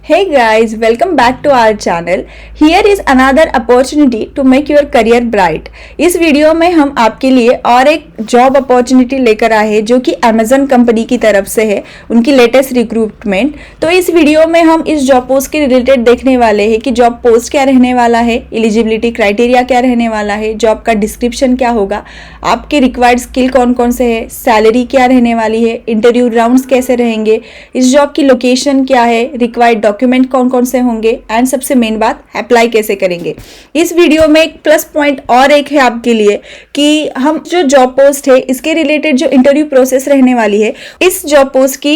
Hey guys, welcome back to our channel. Here is another opportunity to make your career bright. इस video में हम आपके लिए और एक जॉब अपॉर्चुनिटी लेकर आए हैं जो कि Amazon कंपनी की तरफ से है, उनकी लेटेस्ट रिक्रूटमेंट। तो इस वीडियो में हम इस जॉब पोस्ट के रिलेटेड देखने वाले हैं कि जॉब पोस्ट क्या रहने वाला है, एलिजिबिलिटी क्राइटेरिया क्या रहने वाला है, जॉब का डिस्क्रिप्शन क्या होगा, आपके रिक्वायर्ड स्किल कौन कौन से है, सैलरी क्या रहने वाली है, इंटरव्यू राउंड्स कैसे रहेंगे, इस जॉब की लोकेशन क्या है, रिक्वायर्ड डॉक्यूमेंट कौन कौन से होंगे एंड सबसे मेन बात अप्लाई कैसे करेंगे। इस वीडियो में एक प्लस पॉइंट और एक है आपके लिए कि हम जो जॉब पोस्ट है इसके रिलेटेड जो इंटरव्यू प्रोसेस रहने वाली है, इस जॉब पोस्ट की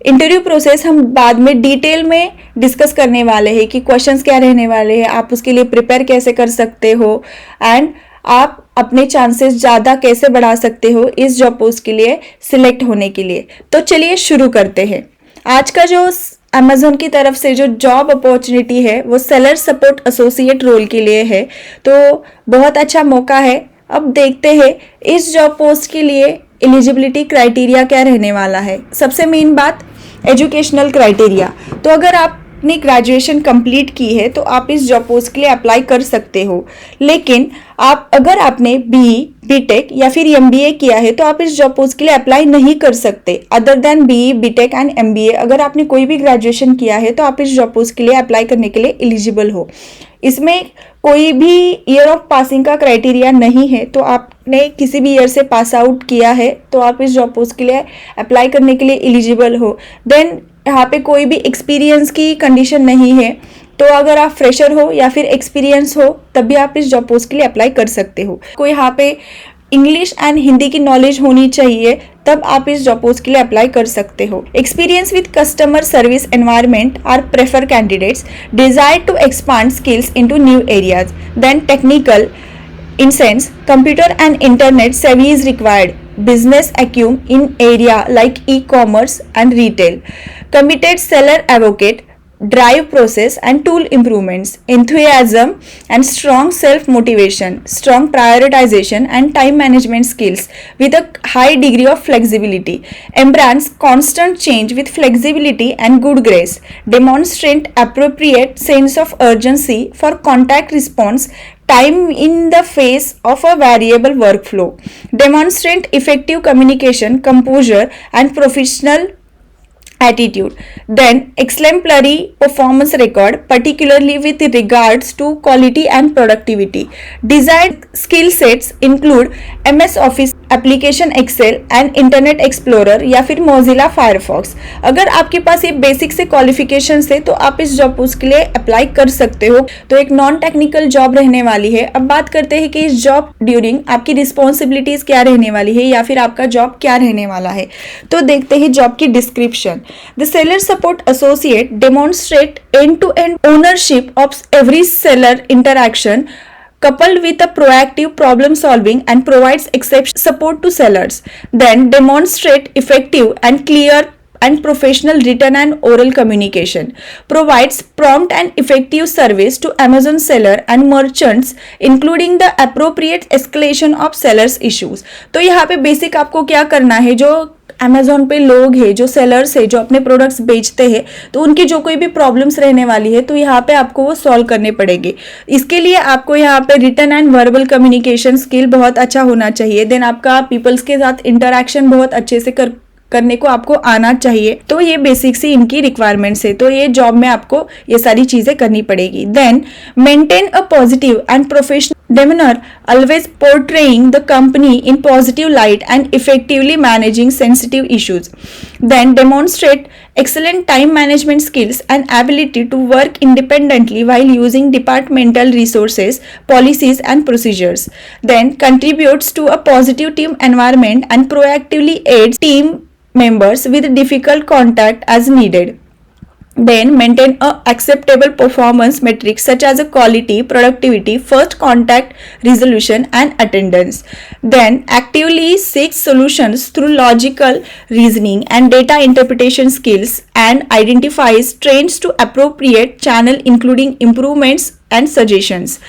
इंटरव्यू प्रोसेस हम बाद में डिटेल में डिस्कस करने वाले हैं कि क्वेश्चंस क्या रहने वाले हैं, आप उसके लिए प्रिपेयर कैसे कर सकते हो एंड आप अपने चांसेस ज़्यादा कैसे बढ़ा सकते हो इस जॉब पोस्ट के लिए सिलेक्ट होने के लिए। तो चलिए शुरू करते हैं। आज का जो Amazon की तरफ से जो जॉब अपॉर्चुनिटी है वो सेलर सपोर्ट एसोसिएट रोल के लिए है, तो बहुत अच्छा मौका है। अब देखते हैं इस जॉब पोस्ट के लिए एलिजिबिलिटी क्राइटेरिया क्या रहने वाला है। सबसे मेन बात एजुकेशनल क्राइटेरिया। तो अगर आपने ग्रेजुएशन कंप्लीट की है तो आप इस जॉब पोस्ट के लिए अप्लाई कर सकते हो, लेकिन अगर आपने बीई, बीटेक या फिर एमबीए किया है तो आप इस जॉब पोस्ट के लिए अप्लाई नहीं कर सकते। Other than BE, BTech and MBA, अगर आपने कोई भी ग्रेजुएशन किया है तो आप इस जॉब पोस्ट के लिए अप्लाई करने के लिए एलिजिबल हो। इसमें कोई भी ईयर ऑफ पासिंग का क्राइटेरिया नहीं है, तो आपने किसी भी ईयर से पास आउट किया है तो आप इस जॉब पोस्ट के लिए अप्लाई करने के लिए एलिजिबल हो। देन यहाँ पे कोई भी एक्सपीरियंस की कंडीशन नहीं है, तो अगर आप फ्रेशर हो या फिर एक्सपीरियंस हो तब भी आप इस जॉब पोस्ट के लिए अप्लाई कर सकते हो। कोई यहाँ पे इंग्लिश एंड हिंदी की नॉलेज होनी चाहिए, तब आप इस जॉब पोस्ट के लिए अप्लाई कर सकते हो। Experience with customer service environment are prefer candidates, desire to expand skills into new areas, then technical in sense computer and internet savvy is required, business acumen in area like e-commerce and retail, committed seller advocate, drive process and tool improvements, enthusiasm and strong self motivation, strong prioritization and time management skills with a high degree of flexibility, embrace constant change with flexibility and good grace, demonstrate appropriate sense of urgency for contact response time in the face of a variable workflow, demonstrate effective communication, composure and professional attitude, then exemplary performance record particularly with regards to quality and productivity. Desired skill sets include MS Office, application Excel and Internet Explorer या फिर Mozilla Firefox. अगर आपके पास ये basic से qualification है तो आप इस जॉब पोस्ट के लिए अप्लाई कर सकते हो। तो एक नॉन टेक्निकल जॉब रहने वाली है। अब बात करते हैं कि इस जॉब ड्यूरिंग आपकी रिस्पॉन्सिबिलिटीज क्या रहने वाली है या फिर आपका जॉब क्या रहने वाला है। तो देखते हैं जॉब की description. The seller support associate demonstrate end to end ownership of every seller interaction coupled with a proactive problem solving and provides exceptional support to sellers, then demonstrate effective and clear and professional written and oral communication, provides prompt and effective service to Amazon seller and merchants including the appropriate escalation of sellers issues। तो यहाँ पे basic आपको क्या करना है, जो Amazon पे लोग हैं, जो सेलर्स है, जो अपने प्रोडक्ट्स बेचते हैं, तो उनकी जो कोई भी प्रॉब्लम्स रहने वाली है तो यहाँ पे आपको वो सॉल्व करने पड़ेंगे। इसके लिए आपको यहाँ पे written and verbal communication skill बहुत अच्छा होना चाहिए। देन आपका पीपल्स के साथ इंटरैक्शन बहुत अच्छे से करने को आपको आना चाहिए। तो ये बेसिक सी इनकी रिक्वायरमेंट्स है, तो ये जॉब में आपको ये सारी चीजें करनी पड़ेगी। Then maintain a positive and professional demeanor, always portraying the company in positive light and effectively managing sensitive issues. Then demonstrate excellent time management skills and ability to work independently while using departmental resources, policies and procedures. Then contributes to a positive team environment and proactively aids team members with difficult contact as needed. Then maintain a acceptable performance metrics such as quality, productivity, first contact resolution and attendance. Then actively seeks solutions through logical reasoning and data interpretation skills and identifies trends to appropriate channel including improvements and suggestions.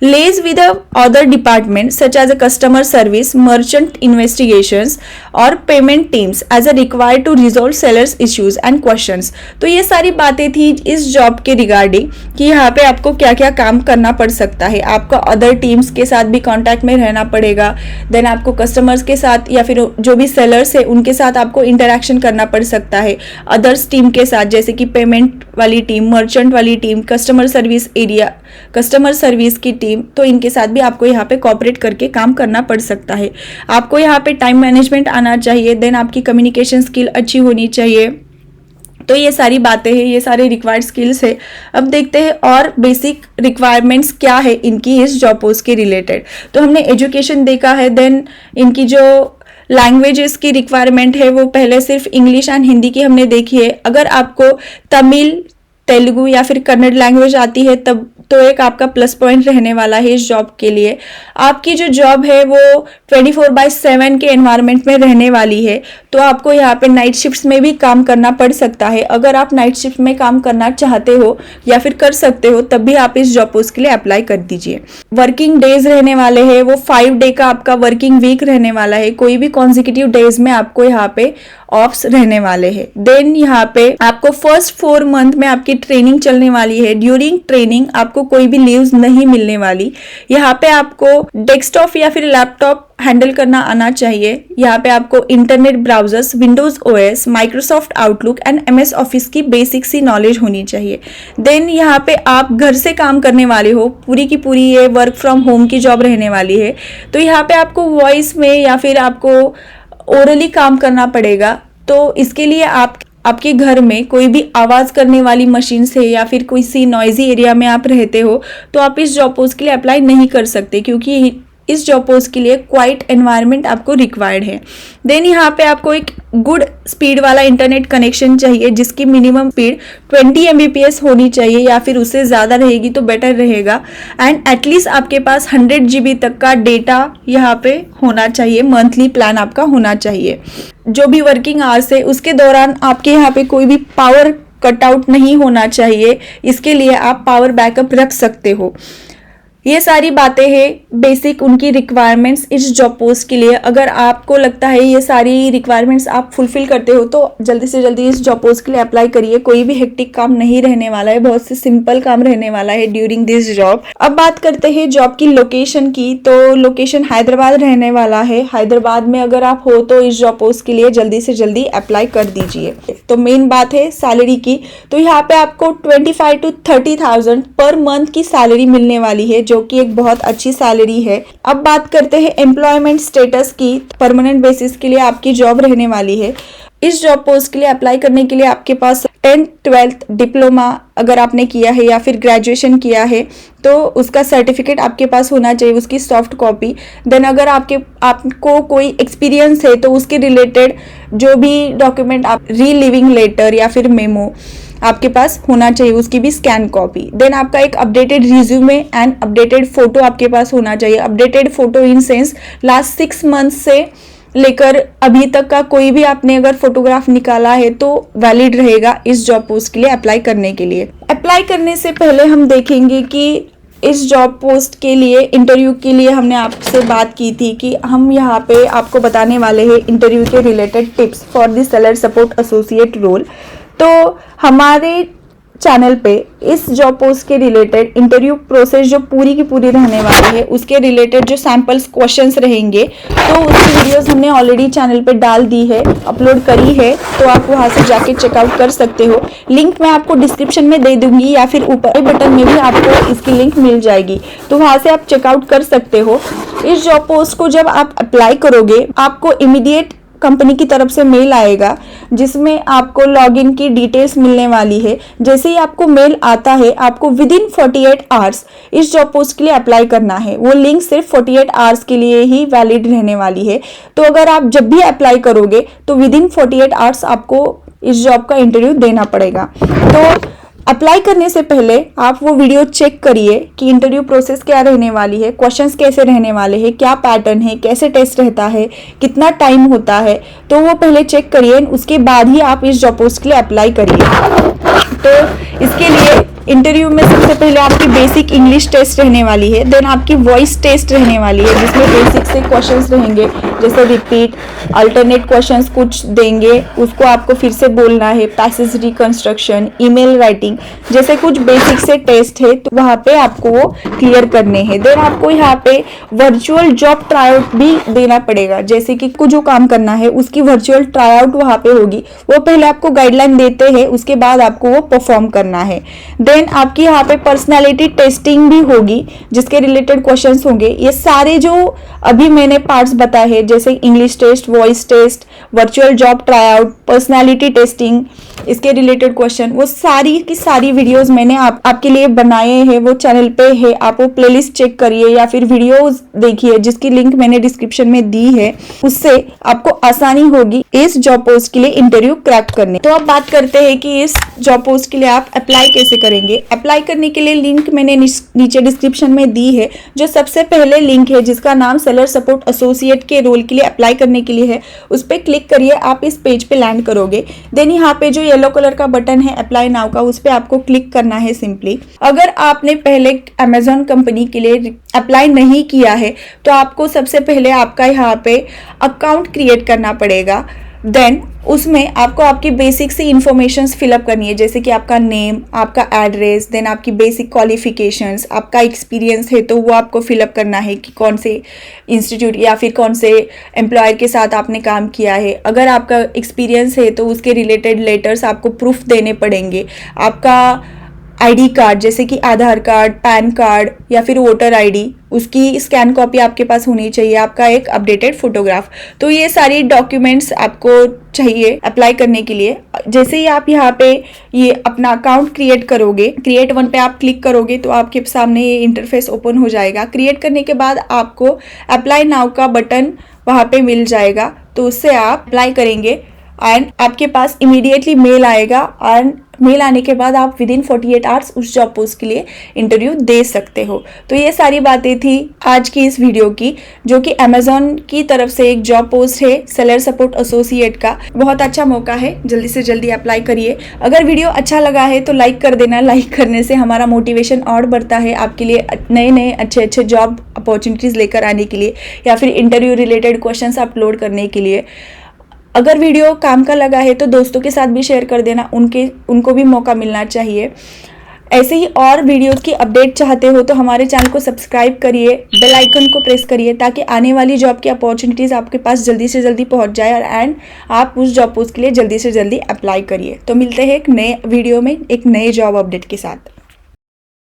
Liaise with the other departments such as a customer service, merchant investigations or payment teams as a required to resolve sellers issues and questions. तो ये सारी बातें थी इस job के regarding कि यहाँ पे आपको क्या क्या काम करना पड़ सकता है. आपको अदर टीम्स के साथ भी कांटेक्ट में रहना पड़ेगा. देन आपको कस्टमर्स के साथ या फिर जो भी सेलर्स है उनके साथ आपको इंटरेक्शन करना पड़ सकता है. अदर्स टीम के साथ जैसे कि पेमेंट वाली टीम, मर्चेंट वाली टीम, कस्टमर सर्विस की टीम, तो इनके साथ भी आपको यहाँ पे कोऑपरेट करके काम करना पड़ सकता है. आपको यहाँ पे टाइम मैनेजमेंट आना चाहिए. देन आपकी कम्युनिकेशन स्किल अच्छी होनी चाहिए. तो ये सारी बातें हैं, ये सारे रिक्वायर्ड स्किल्स है. अब देखते हैं और बेसिक रिक्वायरमेंट्स क्या है इनकी इस जॉब पोस्ट के रिलेटेड. तो हमने एजुकेशन देखा है. देन इनकी जो लैंग्वेजेस की रिक्वायरमेंट है वो पहले सिर्फ इंग्लिश एंड हिंदी की हमने देखी है. अगर आपको तमिल, तेलुगु या फिर कन्नड़ लैंग्वेज आती है तब तो एक आपका प्लस पॉइंट रहने वाला है इस जॉब के लिए. आपकी जो जॉब है वो 24/7 के एनवायरनमेंट में रहने वाली है. तो आपको यहाँ पे नाइट शिफ्ट्स में भी काम करना पड़ सकता है. अगर आप नाइट शिफ्ट में काम करना चाहते हो या फिर कर सकते हो तब भी आप इस जॉब पोस्ट के लिए अप्लाई कर दीजिए. वर्किंग डेज रहने वाले हैं वो 5 डे का आपका वर्किंग वीक रहने वाला है. कोई भी कॉन्जिक्यूटिव डेज में आपको यहाँ पे ऑफ्स रहने वाले हैं. देन यहाँ पे आपको फर्स्ट 4 मंथ में आपकी ट्रेनिंग चलने वाली है. ड्यूरिंग ट्रेनिंग आपको कोई भी लीव्स नहीं मिलने वाली. यहाँ पे आपको डेस्कटॉप या फिर लैपटॉप हैंडल करना आना चाहिए. यहाँ पे आपको internet browsers, Windows OS, Microsoft outlook and MS office की बेसिक सी नॉलेज होनी चाहिए. देन यहाँ पे आप घर से काम करने वाले हो. पूरी की पूरी ये वर्क फ्रॉम होम की जॉब रहने वाली है. तो यहाँ पे आपको वॉइस में या फिर आपको ओरली काम करना पड़ेगा. तो इसके लिए आपके घर में कोई भी आवाज करने वाली मशीन से या फिर कोई सी नॉइजी एरिया में आप रहते हो तो आप इस जॉब पोस्ट के लिए अप्लाई नहीं कर सकते क्योंकि इस जॉब पोस्ट के लिए क्वाइट एनवायरनमेंट आपको रिक्वायर्ड है. देन यहाँ पे आपको एक गुड स्पीड वाला इंटरनेट कनेक्शन चाहिए जिसकी मिनिमम स्पीड 20 Mbps होनी चाहिए या फिर उससे ज़्यादा रहेगी तो बेटर रहेगा. एंड एटलीस्ट आपके पास 100 GB तक का डेटा यहाँ पे होना चाहिए. मंथली प्लान आपका होना चाहिए. जो भी वर्किंग आवर्स है उसके दौरान आपके यहाँ पे कोई भी पावर कटआउट नहीं होना चाहिए. इसके लिए आप पावर बैकअप रख सकते हो. ये सारी बातें हैं बेसिक उनकी रिक्वायरमेंट्स इस जॉब पोस्ट के लिए. अगर आपको लगता है ये सारी रिक्वायरमेंट्स आप फुलफिल करते हो तो जल्दी से जल्दी इस जॉब पोस्ट के लिए अप्लाई करिए. कोई भी हेक्टिक काम नहीं रहने वाला है. बहुत से सिंपल काम रहने वाला है ड्यूरिंग दिस जॉब. अब बात करते हैं जॉब की लोकेशन की. तो लोकेशन हैदराबाद रहने वाला है. हैदराबाद में अगर आप हो तो इस जॉब पोस्ट के लिए जल्दी से जल्दी अप्लाई कर दीजिए. तो मेन बात है सैलरी की. तो यहाँ पे आपको 25 to 30,000 पर मंथ की सैलरी मिलने वाली है जो कि एक बहुत अच्छी सैलरी है. अब बात करते हैं एम्प्लॉयमेंट स्टेटस की. परमानेंट बेसिस के लिए आपकी जॉब रहने वाली है. इस जॉब पोस्ट के लिए अप्लाई करने के लिए आपके पास 10th 12th डिप्लोमा अगर आपने किया है या फिर ग्रेजुएशन किया है तो उसका सर्टिफिकेट आपके पास होना चाहिए, उसकी सॉफ्ट कॉपी. देन अगर आपको कोई एक्सपीरियंस है तो उसके रिलेटेड जो भी डॉक्यूमेंट आप रीलिविंग लेटर या फिर मेमो आपके पास होना चाहिए, उसकी भी स्कैन कॉपी. देन आपका एक updated resume and updated photo आपके पास होना चाहिए. Updated photo in sense last 6 month से लेकर अभी तक का कोई भी आपने अगर फोटोग्राफ निकाला है तो वैलिड रहेगा इस जॉब पोस्ट के लिए अप्लाई करने के लिए. अप्लाई करने से पहले हम देखेंगे कि इस जॉब पोस्ट के लिए इंटरव्यू के लिए हमने आपसे बात की थी कि हम यहाँ पे आपको बताने वाले हैं इंटरव्यू के related tips for the seller support associate role. तो हमारे चैनल पे इस जॉब पोस्ट के रिलेटेड इंटरव्यू प्रोसेस जो पूरी की पूरी रहने वाली है उसके रिलेटेड जो सैंपल्स क्वेश्चंस रहेंगे तो उसकी वीडियोस हमने ऑलरेडी चैनल पे डाल दी है, अपलोड करी है. तो आप वहां से जाके चेकआउट कर सकते हो. लिंक मैं आपको डिस्क्रिप्शन में दे दूंगी या फिर ऊपर बटन में भी आपको इसकी लिंक मिल जाएगी. तो वहां से आप चेकआउट कर सकते हो. इस जॉब पोस्ट को जब आप अप्लाई करोगे आपको इमीडिएट कंपनी की तरफ से मेल आएगा जिसमें आपको लॉगिन की डिटेल्स मिलने वाली है. जैसे ही आपको मेल आता है आपको विद इन 48 आवर्स इस जॉब पोस्ट के लिए अप्लाई करना है. वो लिंक सिर्फ 48 आवर्स के लिए ही वैलिड रहने वाली है. तो अगर आप जब भी अप्लाई करोगे तो विद इन 48 आवर्स आपको इस जॉब का इंटरव्यू देना पड़ेगा. तो अप्लाई करने से पहले आप वो वीडियो चेक करिए कि इंटरव्यू प्रोसेस क्या रहने वाली है, क्वेश्चंस कैसे रहने वाले हैं, क्या पैटर्न है, कैसे टेस्ट रहता है, कितना टाइम होता है. तो वो पहले चेक करिए. उसके बाद ही आप इस जॉब पोस्ट के लिए अप्लाई करिए. तो इसके लिए इंटरव्यू में सबसे पहले आपकी बेसिक इंग्लिश टेस्ट रहने वाली है, देन आपकी वॉइस टेस्ट रहने वाली है जिसमें बेसिक से क्वेश्चंस रहेंगे, जैसे रिपीट, अल्टरनेट क्वेश्चंस कुछ देंगे, उसको आपको फिर से बोलना है, पैसेज रिकंस्ट्रक्शन, ईमेल राइटिंग जैसे कुछ बेसिक से टेस्ट है, तो वहाँ पे आपको वो क्लियर करने हैं। देन आपको यहाँ पे वर्चुअल जॉब ट्राईआउट भी देना पड़ेगा, जैसे कि को जो काम करना है उसकी वर्चुअल ट्राईआउट वहाँ पे होगी, वो पहले आपको गाइडलाइन देते हैं, उसके बाद आपको वो परफॉर्म करना है। देन आपकी यहाँ पे पर्सनैलिटी टेस्टिंग भी होगी जिसके रिलेटेड क्वेश्चंस होंगे। ये सारे जो अभी मैंने पार्ट्स बताए हैं, जैसे English test, voice test, virtual job tryout, personality testing, इसके रिलेटेड क्वेश्चन, वो सारी की सारी वीडियोस मैंने आपके लिए बनाए हैं, वो चैनल पे है, आप वो प्लेलिस्ट चेक करिए या फिर वीडियोस देखिए जिसकी लिंक मैंने डिस्क्रिप्शन में दी है, उससे आपको आसानी होगी इस जॉब पोस्ट के लिए इंटरव्यू क्रैक करने। तो अब बात करते हैं कि इस जॉब पोस्ट के लिए आप अप्लाई कैसे करेंगे। अप्लाई करने के लिए लिंक मैंने नीचे डिस्क्रिप्शन में दी है। जो सबसे पहले लिंक है जिसका नाम सेलर सपोर्ट एसोसिएट के रोल के लिए अप्लाई करने के लिए है, उस पर क्लिक करिए, आप इस पेज पे लैंड करोगे। देन यहाँ पे जो येलो कलर का बटन है अप्लाई नाउ का, उस पर आपको क्लिक करना है सिंपली। अगर आपने पहले अमेजॉन कंपनी के लिए अप्लाई नहीं किया है तो आपको सबसे पहले आपका यहाँ पे अकाउंट क्रिएट करना पड़ेगा। देन उसमें आपको आपकी बेसिक सी इंफॉर्मेशंस फिलअप करनी है, जैसे कि आपका नेम, आपका एड्रेस, देन आपकी बेसिक क्वालिफिकेशंस, आपका एक्सपीरियंस है तो वो आपको फिलअप करना है कि कौन से इंस्टीट्यूट या फिर कौन से एम्प्लॉयर के साथ आपने काम किया है। अगर आपका एक्सपीरियंस है तो उसके रिलेटेड लेटर्स आपको प्रूफ देने पड़ेंगे। आपका आईडी कार्ड जैसे कि आधार कार्ड, पैन कार्ड या फिर वोटर आईडी, उसकी स्कैन कॉपी आपके पास होनी चाहिए। आपका एक अपडेटेड फोटोग्राफ, तो ये सारी डॉक्यूमेंट्स आपको चाहिए अप्लाई करने के लिए। जैसे ही आप यहाँ पे ये अपना अकाउंट क्रिएट करोगे, क्रिएट वन पे आप क्लिक करोगे तो आपके सामने ये इंटरफेस ओपन हो जाएगा। क्रिएट करने के बाद आपको अप्लाई नाउ का बटन वहाँ पे मिल जाएगा, तो उससे आप अप्लाई करेंगे एंड आपके पास इमीडिएटली मेल आएगा एंड मेल आने के बाद आप विद इन 48 आवर्स उस जॉब पोस्ट के लिए इंटरव्यू दे सकते हो। तो ये सारी बातें थी आज की इस वीडियो की, जो कि अमेजॉन की तरफ से एक जॉब पोस्ट है सेलर सपोर्ट एसोसिएट का। बहुत अच्छा मौका है, जल्दी से जल्दी अप्लाई करिए। अगर वीडियो अच्छा लगा है तो लाइक कर देना, लाइक करने से हमारा मोटिवेशन और बढ़ता है आपके लिए नए नए अच्छे जॉब अपॉर्चुनिटीज़ लेकर आने के लिए या फिर इंटरव्यू रिलेटेड क्वेश्चन अपलोड करने के लिए। अगर वीडियो काम का लगा है तो दोस्तों के साथ भी शेयर कर देना, उनको भी मौका मिलना चाहिए। ऐसे ही और वीडियोस की अपडेट चाहते हो तो हमारे चैनल को सब्सक्राइब करिए, बेल आइकन को प्रेस करिए ताकि आने वाली जॉब की अपॉर्चुनिटीज़ आपके पास जल्दी से जल्दी पहुंच जाए और एंड आप उस जॉब पोस्ट के लिए जल्दी से जल्दी अप्लाई करिए। तो मिलते हैं एक नए वीडियो में एक नए जॉब अपडेट के साथ।